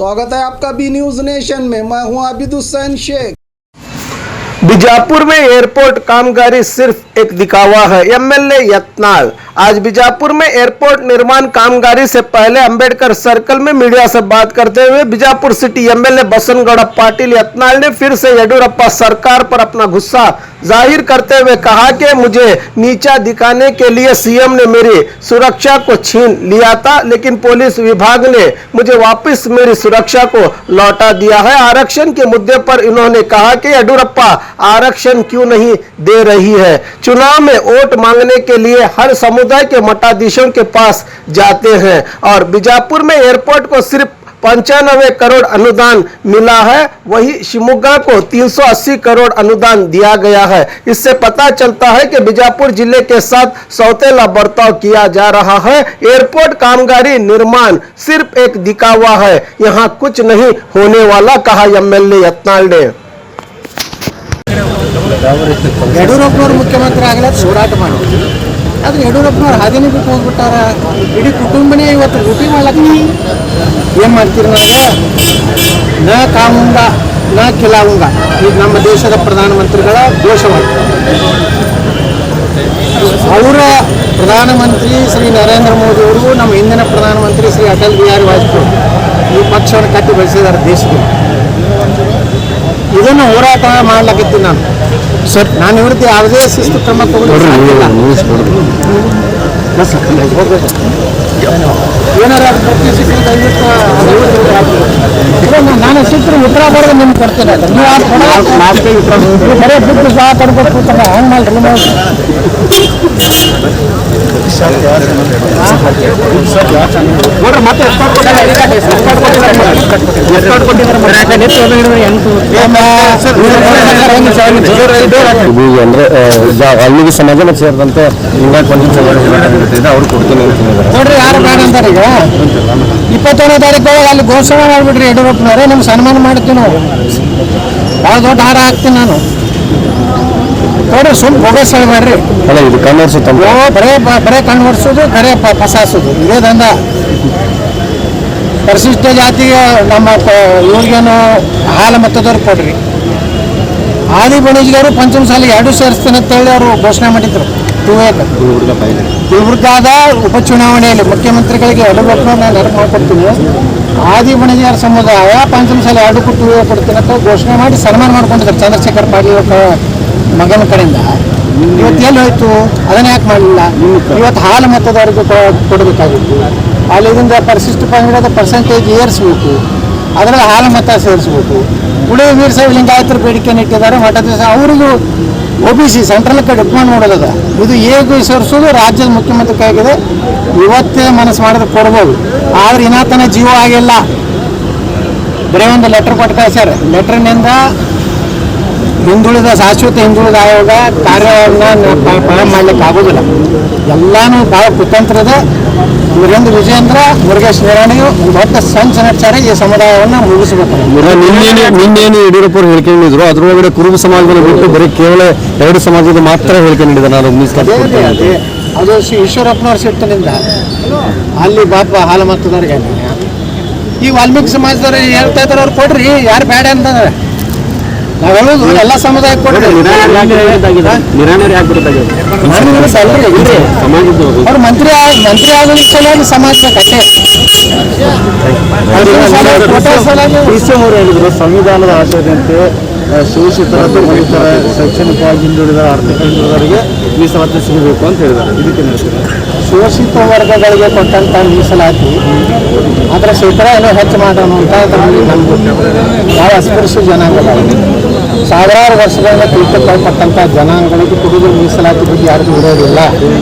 स्वागत है आपका बी न्यूज नेशन में। मैं हूं आबिद हुसैन शेख। बीजापुर में एयरपोर्ट कामगारी सिर्फ एक दिखावा है। एमएलए यत्नाल आज बीजापुर में एयरपोर्ट निर्माण कामगारी से पहले अंबेडकर सर्कल में मीडिया से बात करते हुए बीजापुर सिटी एमएलए बसनगौड़ा पाटिल यत्नाल ने फिर से येडियुरप्पा सरकार पर अपना गुस्सा जाहिर करते हुए कहा कि मुझे नीचा दिखाने के लिए सीएम ने मेरी सुरक्षा को छीन लिया था, लेकिन पुलिस विभाग ने मुझे वापस मेरी सुरक्षा को लौटा दिया है। आरक्षण के मुद्दे पर इन्होंने कहा कि येडियुरप्पा आरक्षण क्यों नहीं दे रही है। चुनाव में वोट मांगने के लिए हर समुदाय के मठाधीशों के पास जाते हैं और बीजापुर में एयरपोर्ट को सिर्फ 95 करोड़ अनुदान मिला है, वही शिमोगा को 380 करोड़ अनुदान दिया गया है। इससे पता चलता है कि बीजापुर जिले के साथ सौतेला बर्ताव किया जा रहा है। एयरपोर्ट कामगारी निर्माण सिर्फ एक दिखावा है, यहाँ कुछ नहीं होने वाला, कहा एमएलए यत्नाल ने। येडियुरप्पनವರು ಮುಖ್ಯಮಂತ್ರಿ ಆಗಲಿಕ್ಕೆ ಹೋರಾಟ ಮಾಡಿದ್ರು, ಆದರೆ येडियुरप्पನವರು ಹಾದಿನೇ ಬಿಟ್ಟು ಹೋಗ್ಬಿಟ್ಟಾರ। ಇಡೀ ಕುಟುಂಬನೇ ಇವತ್ತು ಲೂಟಿ ಮಾಡ್ಲಕ್ಕೆ ಏನು ಮಾಡ್ತೀರಿ ನಾವು? ನ ಕಾಮುಂಗ ನ ಖಿಲಾವುಂಗ, ಇದು ನಮ್ಮ ದೇಶದ ಪ್ರಧಾನಮಂತ್ರಿಗಳ ಘೋಷವಾಕ್ಯ। ಅವರ ಪ್ರಧಾನಮಂತ್ರಿ ಶ್ರೀ ನರೇಂದ್ರ ಮೋದಿ ಅವರು ನಮ್ಮ ಹಿಂದಿನ ಪ್ರಧಾನಮಂತ್ರಿ ಶ್ರೀ ಅಟಲ್ ಬಿಹಾರಿ ವಾಜಪೇಯಿ ಈ ಪಕ್ಷವನ್ನು ಕಟ್ಟಿ ಬೆಳೆಸಿದ್ದಾರೆ ದೇಶದಲ್ಲಿ। ಇದನ್ನು ಹೋರಾಟ ಮಾಡ್ಲಕತ್ತೀನಿ ನಾನು ಸರ್। ನಾನು ಇವ್ರದ್ದು ಯಾವುದೇ ಶಿಸ್ತು ಕ್ರಮ ತಗೊಂಡಿಲ್ಲ। ಏನಾರ ದಯವಿಟ್ಟು ನಾನು ಸಿಕ್ಕರೆ ಉತ್ತರ ಬರೋದು ನಿಮ್ಗೆ ಕೊಡ್ತೇನೆ। ನೀವು ಬರೀ ಬಿಟ್ಟು ಸಹ ತಡ್ಕೊಟ್ಟು ಹಂಗೆ ಮಾಡ್ರಿ ನೋಡ್ರಿ। ಮತ್ತೆ ಅಂದ್ರೆ ಅಲ್ಲಿಗೆ ಸಮಾಜಕ್ಕೆ ಸೇರಿದಂತೆ ಅವ್ರು ಕೊಡ್ತೀನಿ ನೋಡ್ರಿ, ಯಾರು ಬೇಡ ಅಂತಾರೆ? ಈಗ 21ನೇ ತಾರೀಕು ಅಲ್ಲಿ ಘೋಷಣೆ ಮಾಡ್ಬಿಡ್ರಿ ಯಡಿಯೂರಪ್ಪನವರೇ, ನಿಮ್ಗೆ ಸನ್ಮಾನ ಮಾಡ್ತೀನಿ ನಾವು, ಭಾಳ ದೊಡ್ಡ ಹಾರ ಹಾಕ್ತೀನಿ ನಾನು ನೋಡ್ರಿ। ಸುಮ್ ಬೋಗಸ್ ಹೇಳ್ಬೇಡ್ರಿ, ಅಲ್ಲ ಇದು ಕಣ್ಣೋರ್ಸುತ್ತ ಬರೇ ಕಣ್ಣು ಹೊಡ್ಸೋದು, ಖರೆ ಪಸಾಸೋದು, ಇದೇ ದಂಧ। ಪರಿಶಿಷ್ಟ ಜಾತಿಗೆ ನಮ್ಮ ಇವ್ರಿಗೇನು ಹಾಲು ಮತದವ್ರು ಕೊಡ್ರಿ, ಆದಿ ಬಣಿಜ್ಗರು ಪಂಚಮಸಾಲಿ 2 ಸೇರಿಸ್ತೀನಿ ಅಂತೇಳಿ ಅವರು ಘೋಷಣೆ ಮಾಡಿದ್ರು। ಗುಲ್ಬರ್ಗಾದ ಉಪಚುನಾವಣೆಯಲ್ಲಿ ಮುಖ್ಯಮಂತ್ರಿಗಳಿಗೆ ಯಡಿಯೂರಪ್ಪನವ್ರು ನಾನು ನೆನಪು ಮಾಡ್ಕೊಡ್ತೀನಿ, ಆದಿ ಬಣಿಜರ ಸಮುದಾಯ ಪಂಚಮಸಾಲಿ 2 ಕೊಡ್ತೀನಿ ಅಂತ ಘೋಷಣೆ ಮಾಡಿ ಸನ್ಮಾನ ಮಾಡ್ಕೊಂಡಿದ್ದಾರೆ ಚಂದ್ರಶೇಖರ್ ಪಾಟೀಲ್ ಮಗನ ಕಡೆಯಿಂದ। ಇವತ್ತು ಎಲ್ಲಿ ಹೋಯ್ತು? ಅದನ್ನ ಯಾಕೆ ಮಾಡಲಿಲ್ಲ? ಇವತ್ತು ಹಾಲು ಮತದಾರರಿಗೆ ಕೊಡಬೇಕಾಗಿತ್ತು, ಅಲ್ಲಿ ಇದರಿಂದ ಪರಿಶಿಷ್ಟ ಪಂಗಡದ ಪರ್ಸೆಂಟೇಜ್ ಏರಿಸ್ಬೇಕು, ಅದರಲ್ಲಿ ಹಾಲು ಮತ ಸೇರಿಸ್ಬೇಕು। ಉಳಿದ ವೀರಶೈವ ಲಿಂಗಾಯತರ ಬೇಡಿಕೆಯನ್ನು ಇಟ್ಟಿದ್ದಾರೆ ಮಠಾಧೀಶ, ಅವರಿಗೂ OBC ಸೆಂಟ್ರಲ್ ಕಡೆ ಡಿಪ್ಲೊಮಾ ನೋಡೋದ, ಇದು ಹೇಗೆ ಸೇರಿಸೋದು ರಾಜ್ಯದ ಮುಖ್ಯಮಂತ್ರಿ ಕೈಗಿದೆ। ಇವತ್ತೇ ಮನಸ್ಸು ಮಾಡಿದ್ರೆ ಕೊಡ್ಬೋದು, ಆದ್ರೆ ಇನ್ನಾತನ ಜೀವ ಆಗಿಲ್ಲ। ಬರೀ ಒಂದು ಲೆಟರ್ ಕೊಟ್ಟು ಕಳಿಸ್ಯಾರ, ಲೆಟರ್ನಿಂದ ಹಿಂದುಳಿದ ಶಾಶ್ವತ ಹಿಂದುಳಿದ ಆಯೋಗ ಕಾರ್ಯವನ್ನು ಪ್ರಾರಂಭ ಮಾಡ್ಲಿಕ್ಕೆ ಆಗೋದಿಲ್ಲ। ಎಲ್ಲಾನು ಭಾಳ ಕುತಂತ್ರದ ಇವರಿಂದ ವಿಜೇಂದ್ರ ಮುರುಗೇಶ್ ನಿರಾಣಿಯು ದೊಡ್ಡ ಸಂಚ ನಡೆಸ್ಯಾರ ಈ ಸಮುದಾಯವನ್ನು ಮುಗಿಸಬೇಕು। ನಿನ್ನೇನು ಯಡಿಯೂರಪ್ಪ ಅವರು ಹೇಳಿಕೆ ನೀಡಿದ್ರು, ಅದರೊಳಗಡೆ ಕುರುಬ ಸಮಾಜವನ್ನು ಬಿಟ್ಟು ಬರೀ ಕೇವಲ 2 ಸಮಾಜದ ಮಾತ್ರ ಹೇಳಿಕೆ ನೀಡಿದ ನಾನು ಅದೇ ಅದು ಈಶ್ವರಪ್ಪನವ್ರ ಸಿಟ್ಟಿನಿಂದ ಅಲ್ಲಿ ಬಾಪ ಹಾಲು ಮತದವ್ರಿಗೆ ಈ ವಾಲ್ಮೀಕಿ ಸಮಾಜದವ್ರು ಹೇಳ್ತಾ ಇದ್ದಾರೆ, ಅವ್ರು ಕೊಡ್ರಿ, ಯಾರು ಬೇಡ ಅಂತಂದ್ರೆ ನಾವು ಹೇಳೋದು ಎಲ್ಲ ಸಮುದಾಯಕ್ಕೆ ಕೊಡ್ರಿ। ಅವ್ರು ಮಂತ್ರಿ ಆಗೋದಕ್ಕೆ ಸಲುವಾಗಿ ಸಮಾಜದ ಕಟ್ಟೆ ಅವರು ಹೇಳಿದ್ರು, ಸಂವಿಧಾನದ ಆಶಯದಂತೆ ಶೋಷಿತರ ದಲಿತರ ಶೈಕ್ಷಣಿಕವಾಗಿ ಹಿಂದುಳಿದ ಆರ್ಥಿಕ ಹಿಂದುಳಿದವರಿಗೆ ಮೀಸಲಾತಿ ಸಿಗಬೇಕು ಅಂತ ಹೇಳಿದ್ದಾರೆ। ಇದಕ್ಕೆ ಶೋಷಿತ ವರ್ಗಗಳಿಗೆ ಕೊಟ್ಟಂಥ ಮೀಸಲಾತಿ ಅದರ ಶೇಕಡ ಏನೋ ಹೆಚ್ಚು ಮಾಡೋಣ ಅಂತ ಅದರಲ್ಲಿ ನಮ್ಗೆ ಭಾಳ ಅಸ್ಪೃಶ್ಯ ಜನಾಂಗ, ಸಾವಿರಾರು ವರ್ಷಗಳಿಂದ ತಿಳ್ಕೊಳ್ಪಟ್ಟಂಥ ಜನಾಂಗಗಳಿಗೆ ಕೊಡುಗೆ ಮೀಸಲಾತಿ ಬಗ್ಗೆ ಯಾರಿಗೂ ಇರೋದಿಲ್ಲ।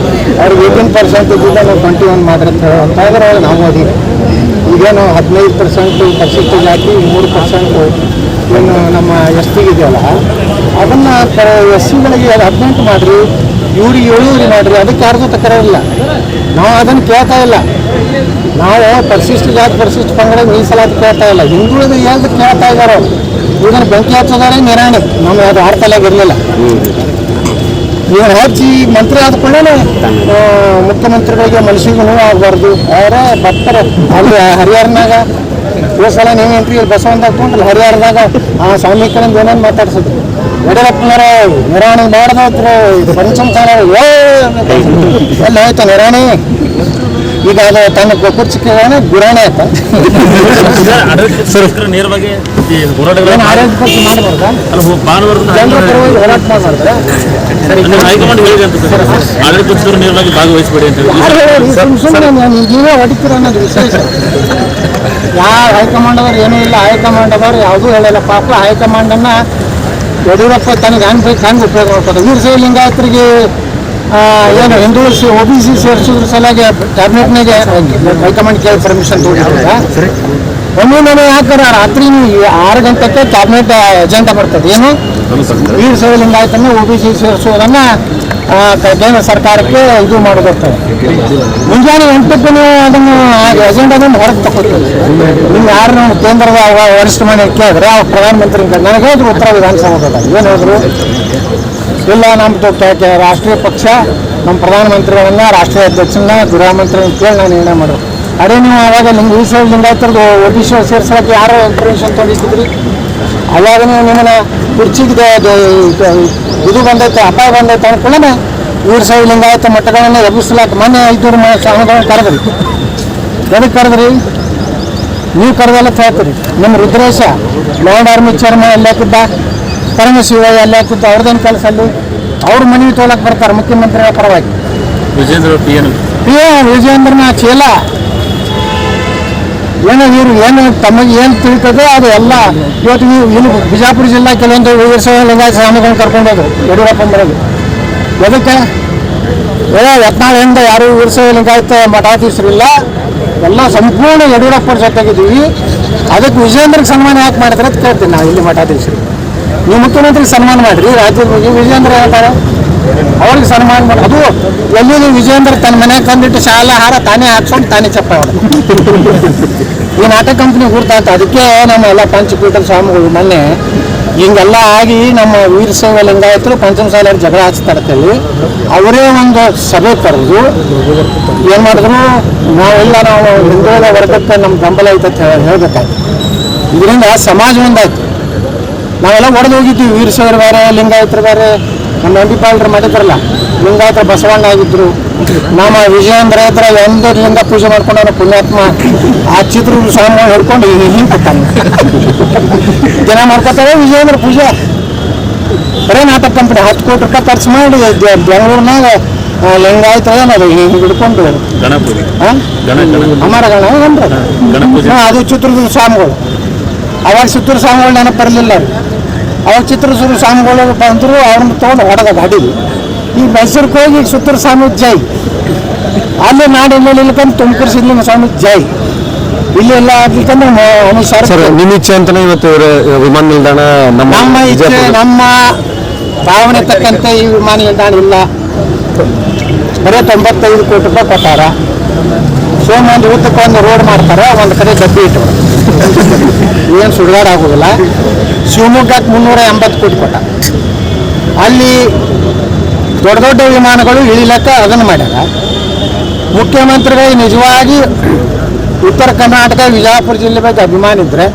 ಅವ್ರಿಗೆ 18% ಇದ್ದಿದ್ದ ನಾವು 21 ಮಾಡ್ರಿ ಅಂತ ಹೇಳೋ ಅಂತ ಇದ್ರೊಳಗೆ ನಾವು ಅದೀವಿ। ಈಗೇನು 15% ಪರಿಶಿಷ್ಟ ಜಾತಿ, 3% ಏನು ನಮ್ಮ ST ಇದೆಯಲ್ಲ, ಅದನ್ನು SCಗಳಿಗೆ 18 ಮಾಡಿರಿ, ಇವ್ರಿಗೆ 7 ಮಾಡಿರಿ, ಅದಕ್ಕೆ ಯಾರಿಗೂ ತಕರಾರಿಲ್ಲ। ನಾವು ಅದನ್ನು ಕೇಳ್ತಾ ಇಲ್ಲ, ನಾವು ಪರಿಶಿಷ್ಟ ಜಾತಿ ಪರಿಶಿಷ್ಟ ಪಂಗಡ ಮೀಸಲಾತಿ ಕೇಳ್ತಾ ಇಲ್ಲ, ಹಿಂದುಳಿದ ಯಾವ್ದು ಕೇಳ್ತಾ ಇದ್ದಾರೋ ಇದನ್ನು ಬೆಂಕಿ ಹಚ್ಚೋದಾರೆ ನಿರಾಣಿ, ನಮ್ಮ ಅದು ಆಡ್ತಲಾಗಿರಲಿಲ್ಲ। ಇವನು ಹಚ್ಚಿ ಮಂತ್ರಿ ಆದ ಕೂಡಲೇ ಮುಖ್ಯಮಂತ್ರಿಗಳಿಗೆ ಮನಸ್ಸಿಗೆ ನೋವು ಆಗಬಾರ್ದು, ಅವರೇ ಬರ್ತಾರೆ ಅಲ್ಲಿ ಹರಿಯಾಣನಾಗ ಈ ಸಲ ನೀವು ಎಂಟ್ರಿ ಇಲ್ಲಿ ಬಸವಂತ ಹಾಕೊಂಡ್ರೆ ಹರಿಹರದಾಗ ಆ ಸಮೀಕರಣ ಏನೇನು ಮಾತಾಡ್ಸಿದ್ರು ಯಡಿಯೂರಪ್ಪನವರ ನಿರ್ವಹಣೆ ಮಾಡಿದ್ರೆ ಇದು ಪಂಚಮಸಾಲ ಎಲ್ಲ ಹೋಯ್ತು ನಿರ್ವಹಣೆ ಈಗ ಅದು ತನ್ನ ಕುರ್ಚಿಕೆ ಗುರಾಣೆ ಆಯ್ತಾ ನೇರವಾಗಿ ಆಡಳಿತ ಪಕ್ಷ ಮಾಡಬಾರ್ದಾ ಜನರ ಪರವಾಗಿ ಹೋರಾಟ ಮಾಡಬಾರ್ದಾ ಹೈಕಮಾಂಡ್ ಹೇಳಿದೆ ಅಂತ ಆಡಳಿತ ಪಕ್ಷದವರು ನೇರವಾಗಿ ಭಾಗವಹಿಸಬೇಡಿ ಅಂತ ಸುಮ್ಮನೆ ನೀವೇ ಹೊಡಿತೀರ ಅನ್ನೋದು ವಿಶೇಷ ಯಾವ ಹೈಕಮಾಂಡದವ್ರು ಏನೂ ಇಲ್ಲ ಹೈಕಮಾಂಡದವ್ರು ಯಾವುದೂ ಹೇಳಿಲ್ಲ ಪಾಪ ಹೈಕಮಾಂಡನ್ನು ಯಡಿಯೂರಪ್ಪ ತನಗೆ ಹಂಗೆ ಬೇಕು ಹಂಗೆ ಉಪಯೋಗ ಮಾಡ್ತಾರೆ ವೀರಶೈವ ಲಿಂಗಾಯತರಿಗೆ ಏನು ಹಿಂದೂಳಿಸಿ OBC ಸೇರಿಸೋದ್ರ ಸಲುವಾಗಿ ಕ್ಯಾಬಿನೆಟ್ನಾಗೆ ಹೈಕಮಾಂಡ್ ಕೇಳಿ ಪರ್ಮಿಷನ್ ತೊಗೊಂಡಿದ್ದ ಒಮ್ಮೆ ಯಾಕಂದ್ರೆ ರಾತ್ರಿ 6 ಗಂಟೆಗೆ ಕ್ಯಾಬಿನೆಟ್ ಎಜೆಂಡಾ ಬರ್ತದೆ ಏನು ವೀರಶೈವ ಲಿಂಗಾಯತನ್ನು OBC ಸೇರಿಸೋದನ್ನು ಕೇಂದ್ರ ಸರ್ಕಾರಕ್ಕೆ ಇದು ಮಾಡೋದಿರ್ತದೆ ಮುಂಜಾನೆ 8ಕ್ಕೆ ಅದನ್ನು ಎಜೆಂಡಾದನ್ನು ಹೊರಗೆ ತಗೊಳ್ತೀವಿ ನೀವು ಯಾರು ನಾವು ಕೇಂದ್ರದ ವರಿಷ್ಠ ಮನೆ ಕೇಳಿದ್ರೆ ಅವ್ರು ಪ್ರಧಾನಮಂತ್ರಿ ನನಗೆ ಹೇಳಿದ್ರು ಉತ್ತರ ವಿಧಾನಸೌಧದ ಏನು ಹೇಳಿದ್ರು ಇಲ್ಲ ನಮ್ಮದು ರಾಷ್ಟ್ರೀಯ ಪಕ್ಷ ನಮ್ಮ ಪ್ರಧಾನಮಂತ್ರಿಗಳನ್ನ ರಾಷ್ಟ್ರೀಯ ಅಧ್ಯಕ್ಷನ ಗೃಹ ಮಂತ್ರಿಗಳನ್ನ ಕೇಳಿ ನಾನು ನಿರ್ಣಯ ಮಾಡೋದು ಅದೇ ನೀವು ಆವಾಗ ನಿಮ್ಗೆ ವೀರಶೈವ ಲಿಂಗಾಯತರದ್ದು OBC ಸೇರಿಸೋಕೆ ಯಾರು ಪರ್ಮಿಷನ್ ತೊಗೊಂಡಿದ್ರಿ ಅವಾಗ ನೀವು ನಿಮ್ಮನ್ನ ಕುರ್ಚಿಗೆ ಇದು ಬಂದೈತೆ ಅಪಾಯ ಬಂದೈತೆ ಅಂದ್ಕೊಳ್ಳೇ ವೀರಶೈವ ಲಿಂಗಾಯತ ಮಠಗಳನ್ನು ಎಬ್ಬಿಸ್ಲಾಕ ಮೊನ್ನೆ 500 ಸ್ವಾಮಿಗಳನ್ನ ಕರೆದ್ರಿ ಎದಕ್ಕೆ ಕರೆದ್ರಿ ನೀವು ಕರೆದೆಲ್ಲ ಹೇಳ್ತೀರಿ ನಿಮ್ಮ ರುದ್ರೇಶ ಲ್ಯಾಂಡ್ ಆರ್ಮಿ ಚೇರ್ಮನ್ ಅಲ್ಲಿ ಹಾಕಿದ್ದ ಪರಮಶಿವಯ್ಯ ಅಲ್ಲಿ ಹಾಕಿದ್ದ ಅವ್ರದ್ದೇನು ಕೆಲಸ ಅಲ್ಲಿ ಅವ್ರ ಮನವಿ ತೊಗೊಳಕ್ಕೆ ಬರ್ತಾರೆ ಮುಖ್ಯಮಂತ್ರಿಗಳ ಪರವಾಗಿ ವಿಜೇಂದ್ರನ ಚೀಲ ಏನೋ ಇವರು ಏನು ತಮಗೆ ಏನು ತಿಳ್ತದೆ ಅದು ಎಲ್ಲ ಇವತ್ತು ನೀವು ಇಲ್ಲಿ ಬಿಜಾಪುರ ಜಿಲ್ಲಾ ಕೆಲವೊಂದು ವೀರಶೈವ ಲಿಂಗಾಯತ ಸ್ವಾಮಿಗಳನ್ನ ಕರ್ಕೊಂಡೋದು ಯಡಿಯೂರಪ್ಪ ಬರೋದು ಎದಕ್ಕೆ ಯತ್ನಾಳಿಂದ ಯಾರು ವೀರಶೈವ ಲಿಂಗಾಯತ ಮಠಾಧೀಶರಿಲ್ಲ ಎಲ್ಲ ಸಂಪೂರ್ಣ ಯಡಿಯೂರಪ್ಪರ ಜೊತೆಗಿದ್ದೀವಿ ಅದಕ್ಕೆ ವಿಜೇಂದ್ರಗೆ ಸನ್ಮಾನ ಯಾಕೆ ಮಾಡಿದ್ರೆ ಅಂತ ಕೇಳ್ತೀನಿ ನಾವು ಇಲ್ಲಿ ಮಠಾಧೀಶರು ನೀವು ಮುಖ್ಯಮಂತ್ರಿಗೆ ಸನ್ಮಾನ ಮಾಡಿರಿ ರಾಜ್ಯದ ಬಗ್ಗೆ ವಿಜೇಂದ್ರ ಹೇಳ್ತಾರೆ ಅವ್ರಿಗೆ ಸನ್ಮಾನ ಮಾಡಿ ಅದು ಎಲ್ಲಿ ನೀವು ವಿಜೇಂದ್ರ ತನ್ನ ಮನೆಗೆ ತಂದಿಟ್ಟು ಶಾಲಾ ಹಾರ ತಾನೇ ಹಾಕ್ಸ್ಕೊಂಡು ತಾನೇ ಚಪ್ಪ ಈ ನಾಟಕ ಕಂಪ್ನಿ ಗುರ್ತಾತ ಅದಕ್ಕೆ ನಮ್ಮ ಎಲ್ಲ ಪಂಚಪೀಠದ ಸ್ವಾಮಿಗಳು ಮೊನ್ನೆ ಹಿಂಗೆಲ್ಲ ಆಗಿ ನಮ್ಮ ವೀರಶೈವ ಲಿಂಗಾಯತರು ಪಂಚಮಸಾಲಿಯರು ಜಗಳ ಹಚ್ತಾಡ್ತೇವೆ ಅವರೇ ಒಂದು ಸಭೆ ಕರೆದು ಏನು ಮಾಡಿದ್ರು ನಾವೆಲ್ಲ ನಾವು ಹಿಂದುಳಿದ ವರ್ಗಕ್ಕೆ ನಮ್ಮ ಬೆಂಬಲ ಐತೆ ಹೇಳ್ಬೇಕಾಯ್ತು ಇದರಿಂದ ಸಮಾಜ ಒಂದಾಯ್ತು ನಾವೆಲ್ಲ ಒಡೆದು ಹೋಗಿದ್ದೀವಿ ವೀರಶೈವರು ಬೇರೆ ಲಿಂಗಾಯತರು ಬೇರೆ ನಮ್ಮ ಎಂಬಿಪಾಲರು ಮಾಡಿದ್ರಲ್ಲ ಲಿಂಗಾಯತ ಬಸವಣ್ಣ ಆಗಿದ್ರು ನಮ್ಮ ವಿಜಯೇಂದ್ರ ಹತ್ರ ಒಂದು ಲಿಂಗ ಪೂಜೆ ಮಾಡ್ಕೊಂಡು ಪುಣ್ಯಾತ್ಮ ಆ ಚಿತ್ರ ಸ್ವಾಮಿ ಹಿಡ್ಕೊಂಡು ಹಿಂಗೆ ಕೊಟ್ಟಾನೆ ಜನ ಮಾಡ್ಕೊತಾರೆ ವಿಜಯೇಂದ್ರ ಪೂಜೆ ಬರೀ ನಾಟಕ ಕಂಪನಿ 10 ಕೋಟಿ ರೂಪಾಯಿ ಖರ್ಚು ಮಾಡಿ ಬೆಂಗಳೂರಿನಾಗ ಲಿಂಗಾಯತ ಏನದು ಹಿಂಗೆ ಹಿಡ್ಕೊಂಡು ಅಮರ ಗಣ ಅದು ಚಿತ್ರದ ಸ್ವಾಮಿಗಳು ಅವಾಗ ಚಿತ್ರ ಸ್ವಾಮಿಗಳು ನೆನಪು ಬರಲಿಲ್ಲ ಅವಾಗ ಚಿತ್ರದುರ್ಗ ಸ್ವಾಮಿಗಳು ಬಂದರು ಅವ್ರನ್ನ ತೊಗೊಂಡು ಹೊಡೆದ ಗಾಡಿಗೆ ಈ ಮೈಸೂರಿಗೆ ಹೋಗಿ ಚಿತ್ರ ಸ್ವಾಮಿ ಜೈ ಅಲ್ಲಿ ನಾಡಿನಲ್ಲಿ ಇಲ್ಕೊಂಡು ತುಮಕೂರು ಸಿದ್ಲಿಂಗ ಸ್ವಾಮಿ ಜೈ ಇಲ್ಲಿ ಎಲ್ಲ ಆಗ್ಲಿಕ್ಕಂದ್ರೆ ನಿಮ್ಮ ಇಚ್ಛೆ ಅಂತಾನೆ ಇವತ್ತು ವಿಮಾನ ನಿಲ್ದಾಣ ನಮ್ಮ ಇಚ್ಛೆ ನಮ್ಮ ಭಾವನೆ ತಕ್ಕಂತೆ ಈ ವಿಮಾನ ನಿಲ್ದಾಣ ಇಲ್ಲ ಬರೀ 95 ಕೋಟಿ ರೂಪಾಯಿ ಕೊಟ್ಟಾರ ಒಂದು ಊಟಕ್ಕೆ ಒಂದು ರೋಡ್ ಮಾಡ್ತಾರೆ ಒಂದು ಕಡೆ ಡಬ್ಬಿ ಇಟ್ಟು ಏನು ಸುಡುಗಾಡ ಆಗೋದಿಲ್ಲ ಶಿವಮೊಗ್ಗಕ್ಕೆ 380 ಕೋಟಿ ಕೊಟ್ಟ ಅಲ್ಲಿ ದೊಡ್ಡ ದೊಡ್ಡ ವಿಮಾನಗಳು ಇಳಿಲಕ್ಕ ಅದನ್ನು ಮಾಡ್ಯಾರ ಮುಖ್ಯಮಂತ್ರಿಗಳು ನಿಜವಾಗಿ ಉತ್ತರ ಕರ್ನಾಟಕ ವಿಜಯಪುರ ಜಿಲ್ಲೆ ಬಗ್ಗೆ ಅಭಿಮಾನ ಇದ್ದರೆ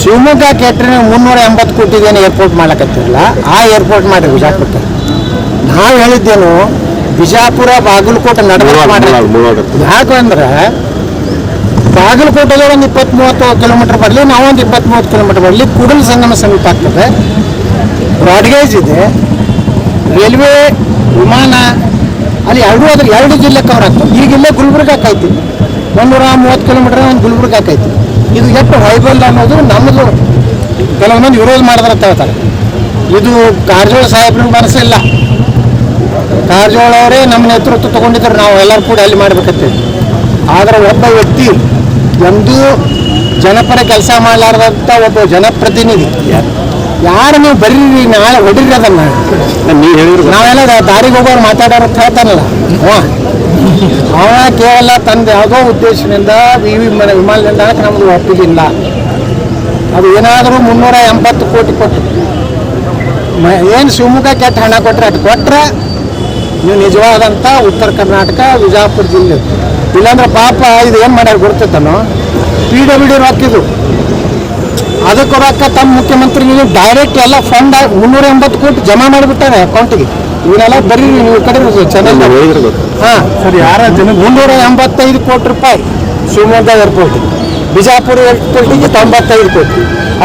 ಶಿವಮೊಗ್ಗ ಕೆಟ್ಟರೆ 380 ಕೋಟಿಗೇನು ಏರ್ಪೋರ್ಟ್ ಮಾಡ್ಲಕತ್ತಿರಲ್ಲ ಆ ಏರ್ಪೋರ್ಟ್ ಮಾಡಿರಿ ವಿಜಯಪುರಕ್ಕೆ ನಾವು ಹೇಳಿದ್ದೇನು ಬಿಜಾಪುರ ಬಾಗಲಕೋಟೆ ನಡುವೆ ಮಾಡಿ ಯಾಕಂದ್ರೆ ಬಾಗಲಕೋಟೆಗೆ ಒಂದು 20-30 ಕಿಲೋಮೀಟರ್ ಬರಲಿ ನಾವೊಂದು 20-30 ಕಿಲೋಮೀಟರ್ ಬರಲಿ ಕೂಡಲ ಸಂಗಮ ಸಮೀಪ ಆಗ್ತದೆ ಬ್ರಾಡ್ಗೇಜ್ ಇದೆ ರೈಲ್ವೆ ವಿಮಾನ ಅಲ್ಲಿ ಎರಡು ಜಿಲ್ಲೆ ಕವರ್ ಆಗ್ತದೆ ಈಗ ಇಲ್ಲೇ ಗುಲ್ಬರ್ಗ ಹಾಕೈತಿ 130 ಕಿಲೋಮೀಟರ್ ಒಂದು ಗುಲ್ಬರ್ಗ ಹಾಕೈತಿ ಇದು ಎಷ್ಟು ವೈಬಲ್ ಅನ್ನೋದು ನಮ್ಮದು ಕೆಲವೊಂದು ವಿರೋಧ ಮಾಡಿದ್ರೆ ಅಂತ ಹೇಳ್ತಾರೆ ಇದು ಕಾರಜೋಳ ಸಾಹೇಬ್ರಿಗೆ ಮನಸ್ಸಿಲ್ಲ ಕಾರಜೋಳ ಅವರೇ ನಮ್ಮ ನೇತೃತ್ವ ತಗೊಂಡಿದ್ರು ನಾವು ಎಲ್ಲರೂ ಕೂಡ ಅಲ್ಲಿ ಮಾಡ್ಬೇಕಂತೇಳಿ ಆದರೆ ಒಬ್ಬ ವ್ಯಕ್ತಿ ಎಂದೂ ಜನಪರ ಕೆಲಸ ಮಾಡಲಾರ್ದಂಥ ಒಬ್ಬ ಜನಪ್ರತಿನಿಧಿ ಯಾರು ನೀವು ಬರೀರಿ ನಾಳೆ ಹೊಡಿರಿ ಅದನ್ನು ನೀವು ಹೇಳಿದ್ರು ನಾವೆಲ್ಲ ದಾರಿಗೆ ಹೋಗೋರು ಮಾತಾಡೋರು ಅಂತ ಹೇಳ್ತಾನಲ್ಲ ಅವ ಕೇವಲ ತಂದು ಯಾವುದೋ ಉದ್ದೇಶದಿಂದ ವಿಮಾನ ನಿಲ್ದಾಣಕ್ಕೆ ನಮ್ಮದು ಒಪ್ಪಿಗಿಲ್ಲ ಅದು ಏನಾದರೂ 380 ಕೋಟಿ ಕೊಟ್ಟು ಏನು ಶಿವಮೊಗ್ಗ ಕೆಟ್ಟ ಹಣ ಕೊಟ್ಟರೆ ಅದು ಕೊಟ್ಟರೆ ನೀವು ನಿಜವಾದಂಥ ಉತ್ತರ ಕರ್ನಾಟಕ ವಿಜಯಪುರ ಜಿಲ್ಲೆ ಇಲ್ಲಾಂದ್ರೆ ಪಾಪ ಇದು ಏನು ಮಾಡ್ಯಾರ ಗೊತ್ತಿತ್ತಾನೋ PWD ರೊಕ್ಕ ಇದು. ಅದಕ್ಕೆ ರೊಕ್ಕ ತಮ್ಮ ಮುಖ್ಯಮಂತ್ರಿಗೆ ಡೈರೆಕ್ಟ್ ಎಲ್ಲ ಫಂಡ್ 380 ಕೋಟಿ ಜಮಾ ಮಾಡಿಬಿಟ್ಟಾರೆ ಅಕೌಂಟಿಗೆ. ಇವನ್ನೆಲ್ಲ ಬರೀ ನೀವು ಈ ಕಡೆ ಚಾನಲ್ ಹಾಂ ಸರ್ ಯಾರ ಜನ 385 ಕೋಟಿ ರೂಪಾಯಿ ಶಿವಮೊಗ್ಗ ಏರ್ಪೋರ್ಟ್, ಬಿಜಾಪುರ ಏರ್ಪೋರ್ಟಿಗೆ 95 ಕೋಟಿ.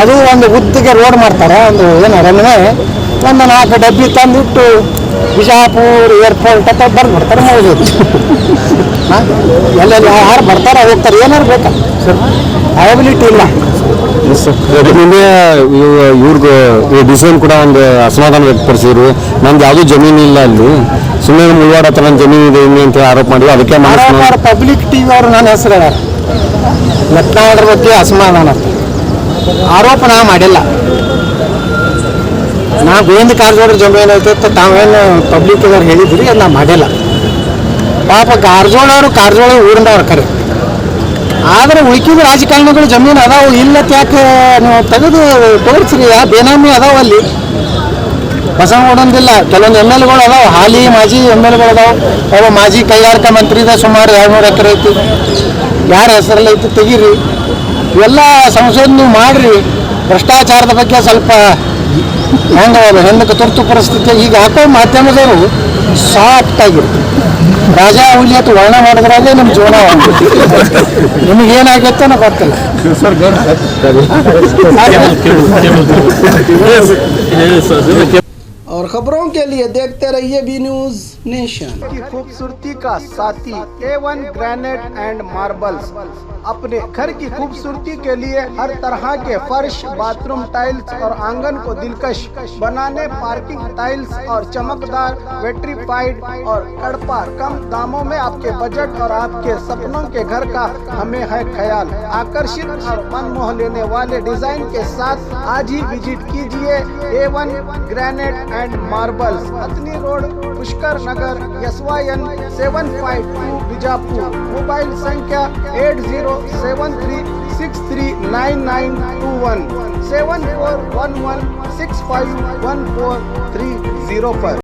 ಅದು ಒಂದು ಉದ್ದಿಗೆ ರೋಡ್ ಮಾಡ್ತಾರೆ, ಒಂದು ಏನು ರನ್ವೇ ಒಂದು 4 ಡಬ್ಬಿ ತಂದಿಟ್ಟು ಬಿಜಾಪುರ ಏರ್ಪೋರ್ಟ್ ಅಂತ ಬರ್ಬಿಡ್ತಾರೆ ಮುಗಿದು. ಎಲ್ಲೆಲ್ಲಿ ಯಾರು ಬರ್ತಾರೆ ಹೋಗ್ತಾರೆ, ಏನಾರು ಬೇಕಾ ಸರ್, ಅವೈಬಿಲಿಟಿ ಇಲ್ಲ. ಇವ್ರಿಗೆ ಡಿಸೈನ್ ಕೂಡ ಒಂದು ಅಸಮಾಧಾನ ವ್ಯಕ್ತಪಡಿಸಿದ್ರು. ನಮ್ದು ಯಾವುದೂ ಜಮೀನು ಇಲ್ಲ ಅಲ್ಲಿ, ಸುಮ್ಮನೆ ಮುಳ್ವಾಡ ಹತ್ರ ನನ್ನ ಜಮೀನು ಇದೆ ಹಿಂಗೆ ಅಂತ ಆರೋಪ ಮಾಡಿ ಅದಕ್ಕೆ ಪಬ್ಲಿಕ್ ಟಿವಿ ಅವರು ನನ್ನ ಹೆಸರು ಹೇಳಾರ ಯತ್ನಾಳರ ಬಗ್ಗೆ ಅಸಮಾಧಾನ ಆರೋಪ ನಾ ಮಾಡಿಲ್ಲ. ನಾ ಗೋವಿಂದ ಕಾರಜೋಳ ಜಮೀನು ಐತೆ ತಾವೇನು ಪಬ್ಲಿಕ್ ಅವ್ರು ಹೇಳಿದ್ರಿ, ಅದು ನಾ ಮಾಡಿಲ್ಲ. ಪಾಪ ಕಾರಜೋಳ ಊರಿನವ್ರು ಕರೆ. ಆದರೆ ಉಳ್ಕಿದ ರಾಜಕಾರಣಿಗಳು ಜಮೀನು ಅದಾವು, ಇಲ್ಲತ್ ಯಾಕೆ ನೀವು ತೆಗೆದು ತೋರಿಸ್ರಿ. ಬೇನಾಮಿ ಅದಾವ ಅಲ್ಲಿ, ಬಸವನಗೌಡಂದಿಲ್ಲ. ಕೆಲವೊಂದು MLAಗಳು ಅದಾವೆ, ಹಾಲಿ ಮಾಜಿ MLAಗಳು ಅದಾವೆ. ಅವ ಮಾಜಿ ಕೈಗಾರಿಕಾ ಮಂತ್ರಿ ಇದೆ, ಸುಮಾರು 200 ಎಕರೆ ಐತಿ. ಯಾರ ಹೆಸರಲ್ಲಿ ಐತಿ ತೆಗೀರಿ, ಇವೆಲ್ಲ ಸಂಶೋಧನೆ ಮಾಡಿರಿ. ಭ್ರಷ್ಟಾಚಾರದ ಬಗ್ಗೆ ಸ್ವಲ್ಪ ಹೆಂಗೆ ತುರ್ತು ಪರಿಸ್ಥಿತಿ ಈಗ ಹಾಕೋ ಮಾಧ್ಯಮದವರು ಸಾಫ್ಟ್ ಆಗಿರ್ತಾರೆ. ರಾಜ ಹುಲಿ ಅಥವಾ ವರ್ಣ ಮಾಡಿದ್ರಾಗೆ ನಮ್ಮ ಜೀವನ ನಿಮಗೇನಾಗತ್ತೆ ಅನ್ನೋ ಗೊತ್ತಿಲ್ಲ. और खबरों के लिए देखते रहिए बी न्यूज नेशन की खूबसूरती का साथी A1 ग्रेनाइट एंड मार्बल्स अपने घर की खूबसूरती के लिए हर तरह के फर्श, बाथरूम टाइल्स और आंगन को दिलकश बनाने पार्किंग टाइल्स और चमकदार वेट्रीफाइड और कड़पा कम दामों में आपके बजट और आपके सपनों के घर का हमें है ख्याल। आकर्षित और मन मोह लेने वाले डिजाइन के साथ आज ही विजिट कीजिए A1 granite and marbles, Hathni road, Pushkar Nagar, SYN 752 Bijapur. Mobile संख्या 8073639921 7411651430 पर।